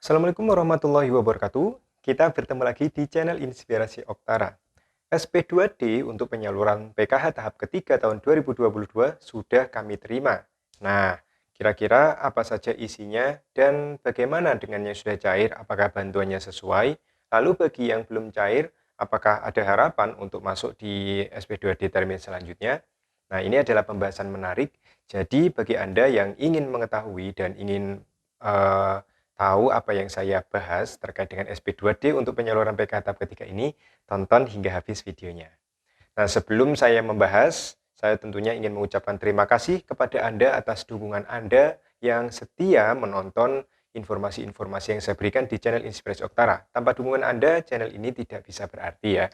Assalamualaikum warahmatullahi wabarakatuh. Kita bertemu lagi di channel Inspirasi Oktara. SP2D untuk penyaluran PKH tahap ketiga tahun 2022 sudah kami terima. Nah, kira-kira apa saja isinya dan bagaimana dengan yang sudah cair, apakah bantuannya sesuai? Lalu bagi yang belum cair, apakah ada harapan untuk masuk di SP2D termin selanjutnya? Nah, ini adalah pembahasan menarik. Jadi bagi Anda yang ingin mengetahui dan ingin eh, tahu apa yang saya bahas terkait dengan SP2D untuk penyaluran PKH tahap ketiga ini, tonton hingga habis videonya. Nah, sebelum saya membahas, saya tentunya ingin mengucapkan terima kasih kepada Anda atas dukungan Anda yang setia menonton informasi-informasi yang saya berikan di channel Inspirasi Oktara. Tanpa dukungan Anda, channel ini tidak bisa berarti ya.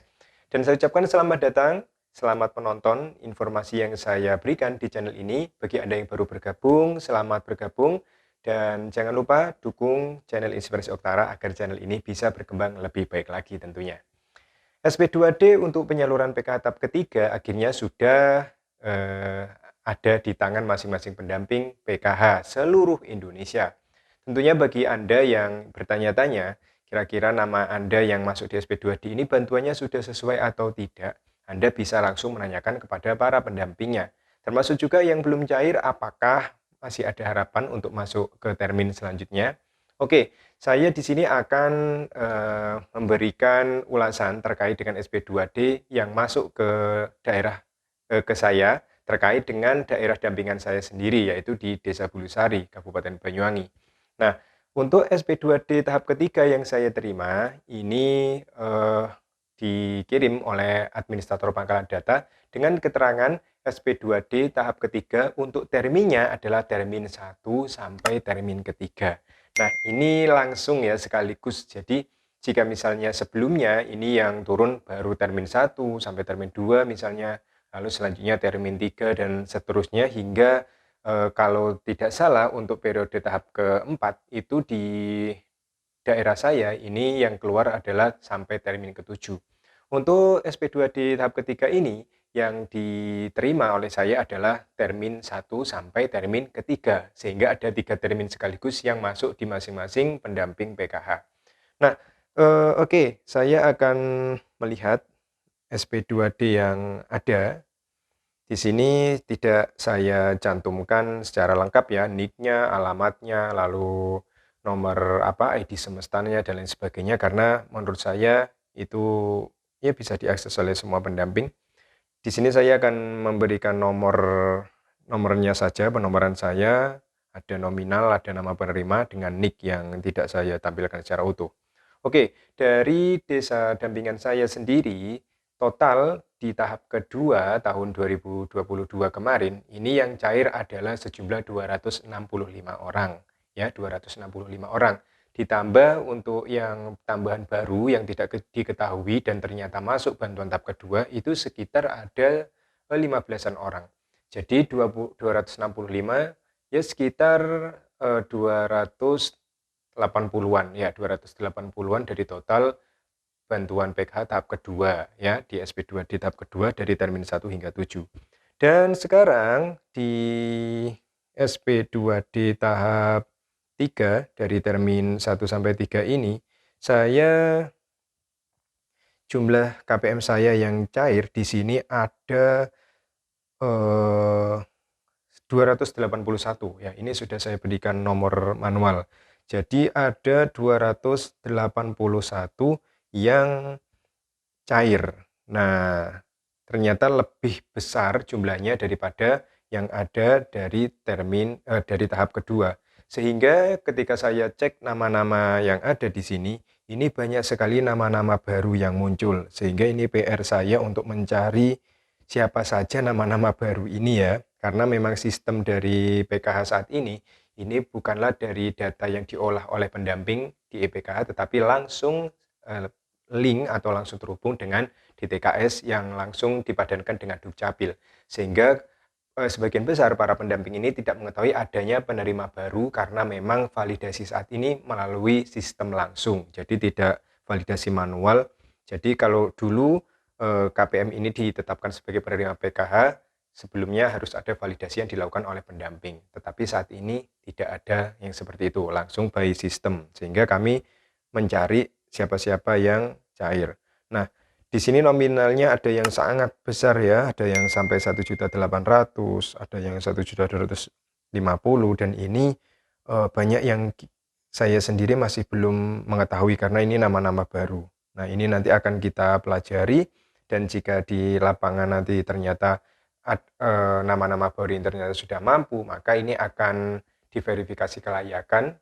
Dan saya ucapkan selamat datang, selamat menonton informasi yang saya berikan di channel ini. Bagi Anda yang baru bergabung, selamat bergabung. Dan jangan lupa dukung channel Inspirasi Oktara agar channel ini bisa berkembang lebih baik lagi tentunya. SP2D untuk penyaluran PKH tahap ketiga akhirnya sudah ada di tangan masing-masing pendamping PKH seluruh Indonesia. Tentunya bagi Anda yang bertanya-tanya, kira-kira nama Anda yang masuk di SP2D ini bantuannya sudah sesuai atau tidak, Anda bisa langsung menanyakan kepada para pendampingnya. Termasuk juga yang belum cair, apakah masih ada harapan untuk masuk ke termin selanjutnya. Oke, saya di sini akan memberikan ulasan terkait dengan SP2D yang masuk ke daerah ke saya terkait dengan daerah dampingan saya sendiri, yaitu di Desa Bulusari, Kabupaten Banyuwangi. Nah, untuk SP2D tahap ketiga yang saya terima, ini dikirim oleh administrator pangkalan data dengan keterangan SP2D tahap ketiga untuk terminnya adalah termin 1 sampai termin ketiga. Nah, ini langsung ya sekaligus. Jadi, jika misalnya sebelumnya ini yang turun baru termin 1 sampai termin 2 misalnya, lalu selanjutnya termin 3 dan seterusnya hingga kalau tidak salah untuk periode tahap keempat itu di daerah saya ini yang keluar adalah sampai termin ke-7. Untuk SP2D tahap ketiga ini yang diterima oleh saya adalah termin 1 sampai termin ketiga, sehingga ada 3 termin sekaligus yang masuk di masing-masing pendamping PKH. Nah, oke, saya akan melihat SP2D yang ada. Di sini tidak saya cantumkan secara lengkap ya, nick-nya, alamatnya, lalu nomor ID semestanya dan lain sebagainya karena menurut saya itu ya bisa diakses oleh semua pendamping. Di sini saya akan memberikan nomornya saja, penomoran saya, ada nominal, ada nama penerima dengan nick yang tidak saya tampilkan secara utuh. Oke, dari desa dampingan saya sendiri, total di tahap kedua tahun 2022 kemarin, ini yang cair adalah sejumlah 265 orang. Ya, 265 orang. Ditambah untuk yang tambahan baru yang tidak diketahui dan ternyata masuk bantuan tahap kedua, itu sekitar ada 15-an orang. Jadi 265 ya sekitar 200 80-an ya, 280-an dari total bantuan PKH tahap kedua ya, di SP2D tahap kedua dari termin 1 hingga 7. Dan sekarang di SP2D tahap 3 dari termin 1 sampai 3 ini, saya jumlah KPM saya yang cair di sini ada 281 ya. Ini sudah saya berikan nomor manual. Jadi ada 281 yang cair. Nah, ternyata lebih besar jumlahnya daripada yang ada dari dari tahap kedua. Sehingga ketika saya cek nama-nama yang ada di sini, ini banyak sekali nama-nama baru yang muncul. Sehingga ini PR saya untuk mencari siapa saja nama-nama baru ini ya. Karena memang sistem dari PKH saat ini bukanlah dari data yang diolah oleh pendamping di EPKH, tetapi langsung link atau langsung terhubung dengan DTKS yang langsung dipadankan dengan Dukcapil. Sehingga sebagian besar para pendamping ini tidak mengetahui adanya penerima baru karena memang validasi saat ini melalui sistem langsung. Jadi tidak validasi manual. Jadi kalau dulu KPM ini ditetapkan sebagai penerima PKH, sebelumnya harus ada validasi yang dilakukan oleh pendamping. Tetapi saat ini tidak ada yang seperti itu, langsung by system. Sehingga kami mencari siapa-siapa yang cair. Nah, di sini nominalnya ada yang sangat besar ya, ada yang sampai 1.800.000, ada yang 1.250.000, dan ini banyak yang saya sendiri masih belum mengetahui karena ini nama-nama baru. Nah, ini nanti akan kita pelajari, dan jika di lapangan nanti ternyata nama-nama baru yang ternyata sudah mampu, maka ini akan diverifikasi kelayakan.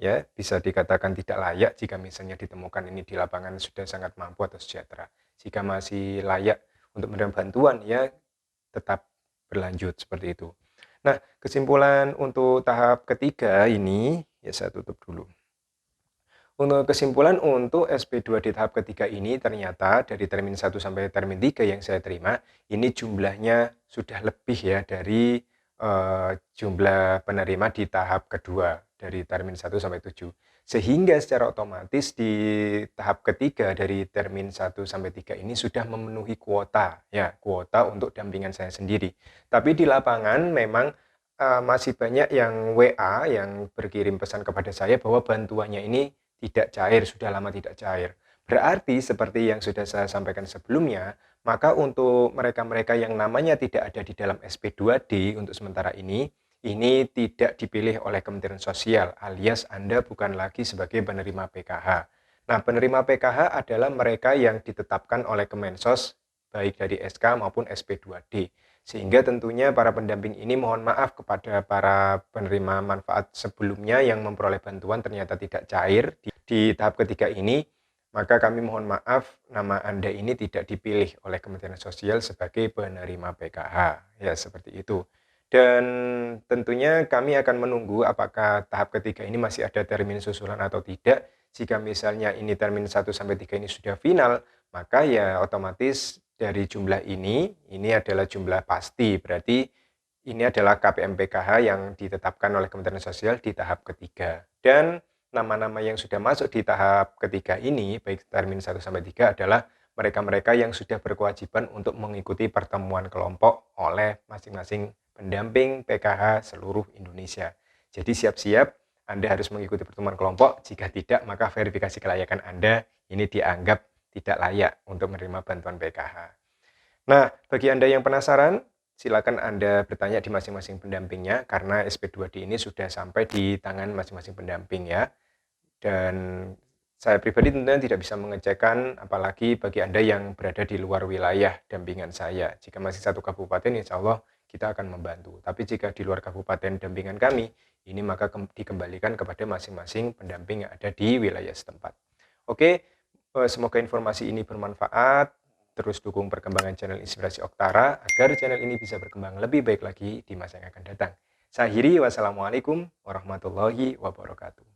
Ya, bisa dikatakan tidak layak jika misalnya ditemukan ini di lapangan sudah sangat mampu atau sejahtera. Jika masih layak untuk menerima bantuan, ya tetap berlanjut seperti itu. Nah, kesimpulan untuk tahap ketiga ini, ya saya tutup dulu. Untuk kesimpulan untuk SP2 di tahap ketiga ini, ternyata dari termin 1 sampai termin 3 yang saya terima, ini jumlahnya sudah lebih ya dari jumlah penerima di tahap kedua, dari termin 1 sampai 7. Sehingga secara otomatis di tahap ketiga dari termin 1 sampai 3 ini sudah memenuhi kuota, ya, kuota untuk dampingan saya sendiri. Tapi di lapangan memang masih banyak yang WA yang berkirim pesan kepada saya bahwa bantuannya ini tidak cair, sudah lama tidak cair. Berarti seperti yang sudah saya sampaikan sebelumnya, maka untuk mereka-mereka yang namanya tidak ada di dalam SP2D untuk sementara ini tidak dipilih oleh Kementerian Sosial, alias Anda bukan lagi sebagai penerima PKH. Nah, penerima PKH adalah mereka yang ditetapkan oleh Kemensos, baik dari SK maupun SP2D. Sehingga tentunya para pendamping ini mohon maaf kepada para penerima manfaat sebelumnya yang memperoleh bantuan ternyata tidak cair di tahap ketiga ini, maka kami mohon maaf nama Anda ini tidak dipilih oleh Kementerian Sosial sebagai penerima PKH. Ya, seperti itu. Dan tentunya kami akan menunggu apakah tahap ketiga ini masih ada termin susulan atau tidak. Jika misalnya ini termin 1 sampai 3 ini sudah final, maka ya otomatis dari jumlah ini adalah jumlah pasti. Berarti ini adalah KPM PKH yang ditetapkan oleh Kementerian Sosial di tahap ketiga. Dan nama-nama yang sudah masuk di tahap ketiga ini, baik termin 1 sampai 3 adalah mereka-mereka yang sudah berkewajiban untuk mengikuti pertemuan kelompok oleh masing-masing pendamping PKH seluruh Indonesia. Jadi siap-siap Anda harus mengikuti pertemuan kelompok, jika tidak maka verifikasi kelayakan Anda ini dianggap tidak layak untuk menerima bantuan PKH. Nah, bagi Anda yang penasaran, silakan Anda bertanya di masing-masing pendampingnya, karena SP2D ini sudah sampai di tangan masing-masing pendamping ya. Dan saya pribadi tentunya tidak bisa mengecekkan, apalagi bagi Anda yang berada di luar wilayah dampingan saya. Jika masih satu kabupaten, insya Allah kita akan membantu. Tapi jika di luar kabupaten dampingan kami, ini maka dikembalikan kepada masing-masing pendamping yang ada di wilayah setempat. Oke, semoga informasi ini bermanfaat. Terus dukung perkembangan channel Inspirasi Oktara agar channel ini bisa berkembang lebih baik lagi di masa yang akan datang. Saya akhiri, wassalamualaikum warahmatullahi wabarakatuh.